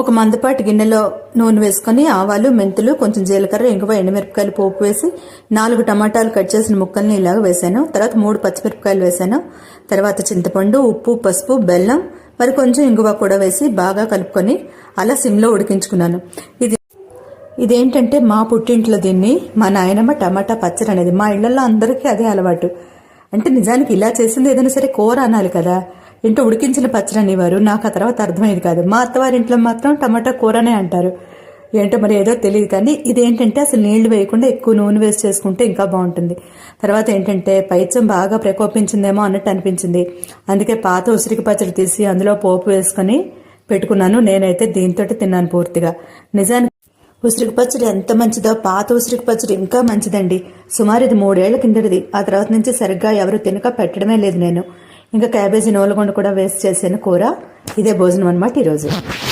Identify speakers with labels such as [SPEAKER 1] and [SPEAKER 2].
[SPEAKER 1] ఒక మందపాటి గిన్నెలో నూనె వేసుకొని ఆవాలు, మెంతులు, కొంచెం జీలకర్ర, ఇంగువ, ఎండుమిరపకాయలు పోపు వేసి 4 టమాటాలు కట్ చేసిన ముక్కల్ని ఇలాగ వేసాను. తర్వాత 3 పచ్చిమిరపకాయలు వేసాను. తర్వాత చింతపండు, ఉప్పు, పసుపు, బెల్లం, మరి కొంచెం ఇంగువ కూడా వేసి బాగా కలుపుకొని అలా సిమ్లో ఉడికించుకున్నాను. ఇదేంటంటే మా పుట్టింట్లో దీన్ని మా నాయనమ్మ టమాటా పచ్చడి అనేది. మా ఇళ్లలో అందరికీ అదే అలవాటు. అంటే నిజానికి ఇలా చేసింది ఏదైనా సరే కూర అనాలి కదా, ఇంట్లో ఉడికించిన పచ్చడి అనేవారు. నాకు ఆ తర్వాత అర్థమయ్యేది కాదు. మా అత్తవారింట్లో మాత్రం టమాటా కూరనే అంటారు. ఏంటో మరి ఏదో తెలియదు. కానీ ఇదేంటంటే అసలు నీళ్లు వేయకుండా ఎక్కువ నూనె వేసి చేసుకుంటే ఇంకా బాగుంటుంది. తర్వాత ఏంటంటే పైత్యం బాగా ప్రకోపించిందేమో అన్నట్టు అనిపించింది. అందుకే పాత ఉసిరికి పచ్చడి తీసి అందులో పోపు వేసుకొని పెట్టుకున్నాను. నేనైతే దీంతో తిన్నాను పూర్తిగా. నిజానికి ఉసిరికి పచ్చడి ఎంత మంచిదో, పాత ఉసిరికి పచ్చడి ఇంకా మంచిదండి. సుమారు ఇది 3 ఏళ్ల కిందటిది. ఆ తర్వాత నుంచి సరిగ్గా ఎవరు తినక పెట్టడమే లేదు నేను. ఇంకా క్యాబేజీ, నూలగొండ కూడా వేస్ట్ చేసాను కూర. ఇదే భోజనం అన్నమాట ఈరోజు.